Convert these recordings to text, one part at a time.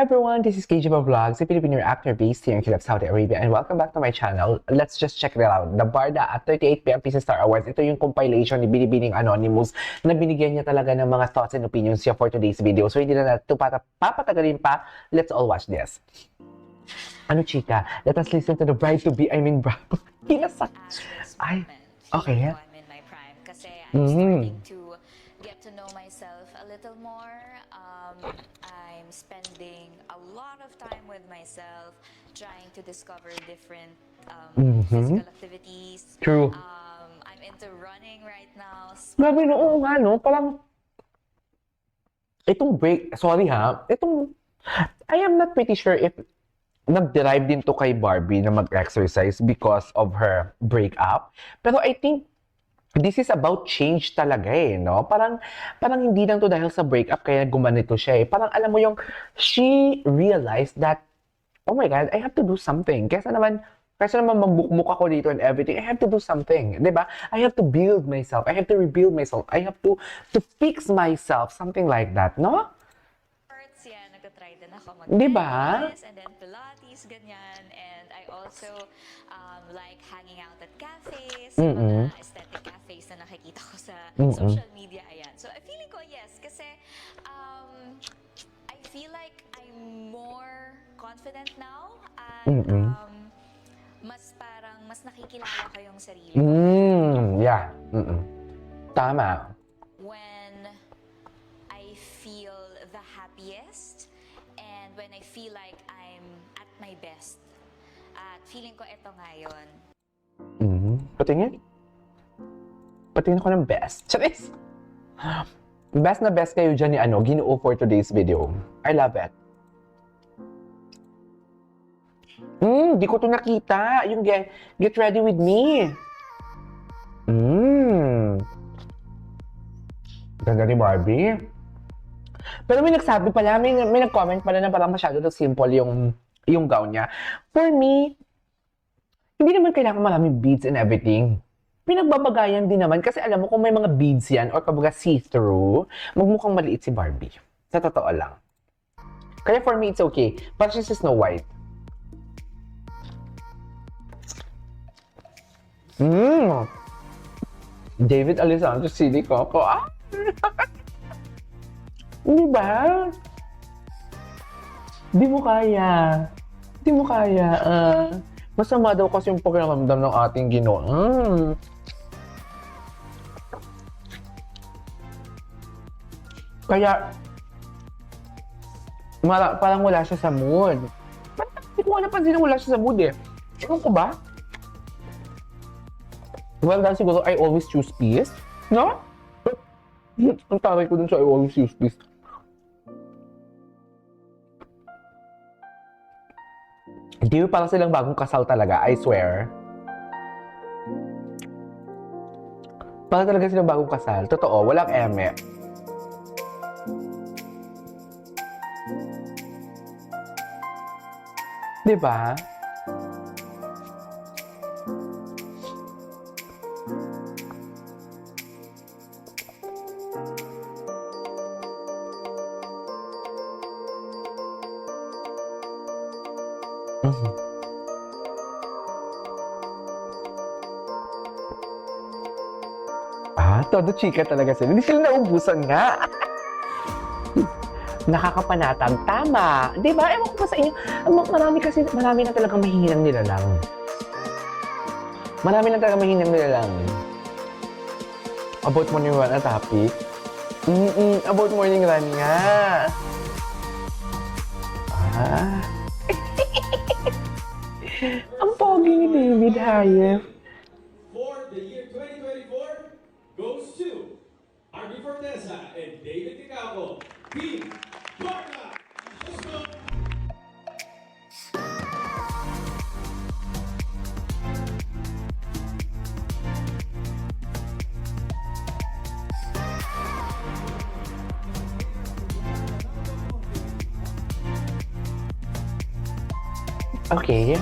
Hi everyone, this is KJ Vlogs, a Filipino actor based here in Kilab, Saudi Arabia, and welcome back to my channel. Let's just check it out. The Barda at 38 PM PC Star Awards. Ito yung compilation ni Binibining Anonymous na binigyan niya talaga ng mga thoughts and opinions niya for today's video. So hindi na natin papatagalin pa. Let's all watch this. Ano chika? Let us listen to the bride-to-be, bravo. Kinasak. Ay, okay. I'm in my prime kasi I'm starting to get to know myself a little more. I'm spending a lot of time with myself, trying to discover different physical activities. True. I'm into running right now. Grabe, oo nga, no? Parang, itong break, sorry ha, I am not pretty sure if nag-derive din to kay Barbie na mag-exercise because of her breakup. Pero I think, this is about change talaga no? Parang hindi lang to dahil sa breakup kaya gumanito siya Parang alam mo yung, she realized that, oh my God, I have to do something. Kesa naman magbukmuk ako dito and everything, I have to do something. Diba? I have to build myself. I have to rebuild myself. I have to fix myself. Something like that, no? Yeah, nagtatry din ako Diba? and then Pilates, ganyan. And I also like hanging out at cafes, mga aesthetic cafes na nakikita ko sa social media, ayan. So, feeling ko, yes, kasi I feel like I'm more confident now at mas nakikilala ko yung sarili ko. Yeah. Tama. When I feel the happiest and when I feel like I'm at my best. At feeling ko ito ngayon. Patingin? Patingin ako ng best. Charis! Best na best kayo dyan ni Ginoo for today's video. I love it. Di ko to nakita. Yung get ready with me. Ganda ni Barbie. Pero may nagsabi pala, may nag-comment pala na parang masyado na simple yung gown niya. For me, hindi naman kailangan maraming beads and everything. Pinagbabagayan din naman kasi alam mo kung may mga beads yan or kabaga see-through, magmukhang maliit si Barbie. Sa totoo lang. Kaya for me, it's okay. Parang siya si Snow White. David Alessandro, Silly Coco. Di ba? Di mo kaya. Masama daw kasi yung pakiramdam ng ating Ginoo. Kaya, parang wala siya sa mood. Hindi ko napansin na wala siya sa mood Ewan ko ba? Well, dahil siguro I always choose peace. No? Ang taray ko dun sa I always choose peace. Hindi parang silang bagong kasal talaga, I swear. Parang talaga silang bagong kasal. Totoo, walang eme. Diba? Todo chika talaga sila. Hindi sila naubusan nga. Nakakapanatag. Tama. Diba? Ewan ko pa sa inyo. Marami na talagang mahinang nilalang. About morning run at topic. About morning run nga. Ang pogi ni David Hayef. For the year 2024 goes to Arby Fortesa and David Ticaco. Team Barda! Let's go! Okay.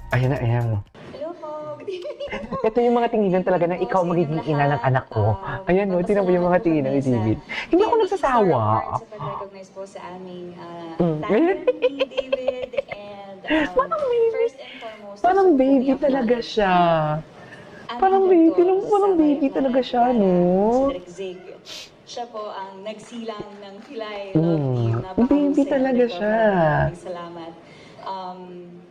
Ayan na, ayan. Hello po, good evening. Ito yung mga tinginan talaga na ikaw magiging ina ng anak ko. Ayan, no, tinan mo yung mga tinginan ni David. Hindi ako nagsasawa. Sa pag-recognize po sa aming Mm. talent ni David and Parang baby. first and foremost, Parang gusto ko baby i-acknowledge talaga siya. ang Parang direktor baby, parang sa baby Firefly talaga siya, Academy, no? Si Direk Zig. Siya po ang nagsilang ng Pilay Love Team. Baby Napakahusay ng talaga direktor. siya. Maraming salamat.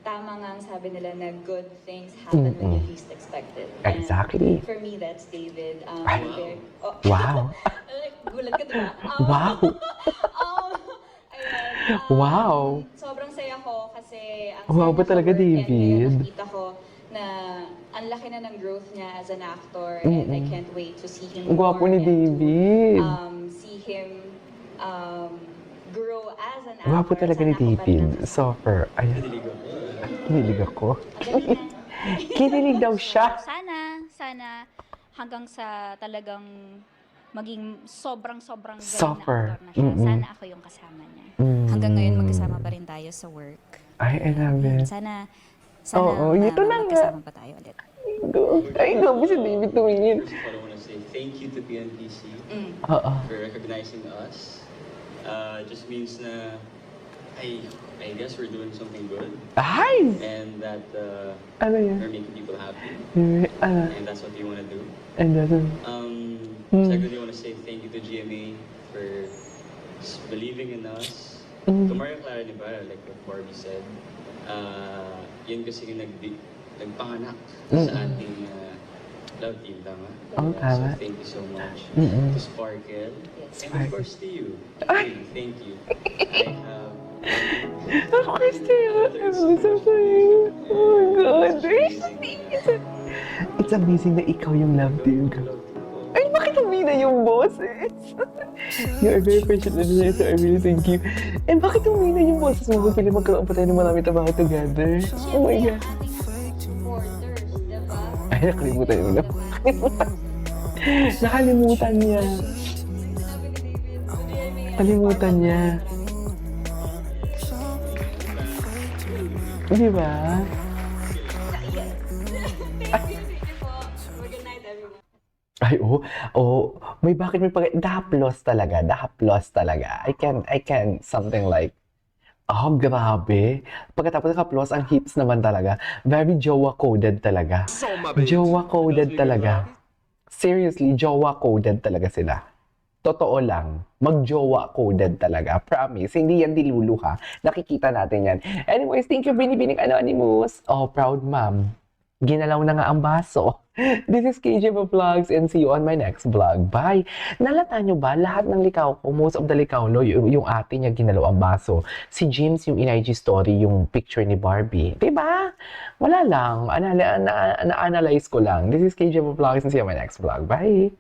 Tama nga ang sabi nila na good things happen when you least expect it. And Exactly. for me, that's David. Ay. Oh. Wow. Gulat ka diba? Wow. Ayan, Wow. sobrang saya ko kasi ang Wow saya ba talaga, naka-work and David? ngayon nakita ko na ang laki na ng growth niya as an actor and I can't wait to see him Ang gwapo more ni and to, David. see him grow as an actor. Gwapo talaga ni Sana ako pa David. rin Suffer. Ayan. Kinilig ako. Kinilig daw siya. Sana hanggang sa talagang maging sobrang galing Suffer. na actor na siya. Mm-mm. Sana ako yung kasama niya. Hanggang ngayon magkasama pa rin tayo sa work. Ay, I love it. Sana Oo, ito na nga. magkasama pa tayo ulit. Ay, grabe si David tumingin. First of all, I want to say thank you to PNPC Oo. for recognizing us. Just means na I guess we're doing something good Ay! and that Ano yan? we're making people happy and that's what we want to do. And then, Secondly, I want to say thank you to GMA for believing in us. To Maria Clara Nibarra, like what Barbie said, yun kasi yung nagpanganak sa ating love team, tama? Oo, tama. So thank you so much. Mm-mm. To Sparkle. And of course to you. Ay! Thank you. I have of course, Taylor. I'm so sorry. Oh my God. It's amazing na ikaw yung love team ko. Ay, bakit humina yung boses? You are very passionate and so I really thank you. Eh, bakit humina yung boses mo? Pili magkaroon pa tayo ng marami trabaho together. Oh my God. supporters, diba? Ay, nakalimutan yun. Nakalimutan niya. Nakalimutan niya. Di ba? Good night, everyone. Ay, may bakit may pag dahaplos talaga. I can, something like, grabe. Pagkatapos ng haplos, ang hips naman talaga. Very jowa-coded talaga. Jowa-coded talaga. Seriously, jowa-coded talaga sila. Totoo lang, mag-jowa-coded talaga. Promise, hindi yan dilulu ha. Nakikita natin yan. Anyways, thank you, Binibining Anonymous. Oh, proud mom. Ginalaw na nga ang baso. This is KJ Vlogs and see you on my next vlog. Bye! Nalata nyo ba? Lahat ng likaw ko, most of the likaw, yung ate niya ginalaw ang baso. Si James, yung in IG story, yung picture ni Barbie. Diba? Wala lang. Na-analyze ko lang. This is KJ Vlogs and see you on my next vlog. Bye!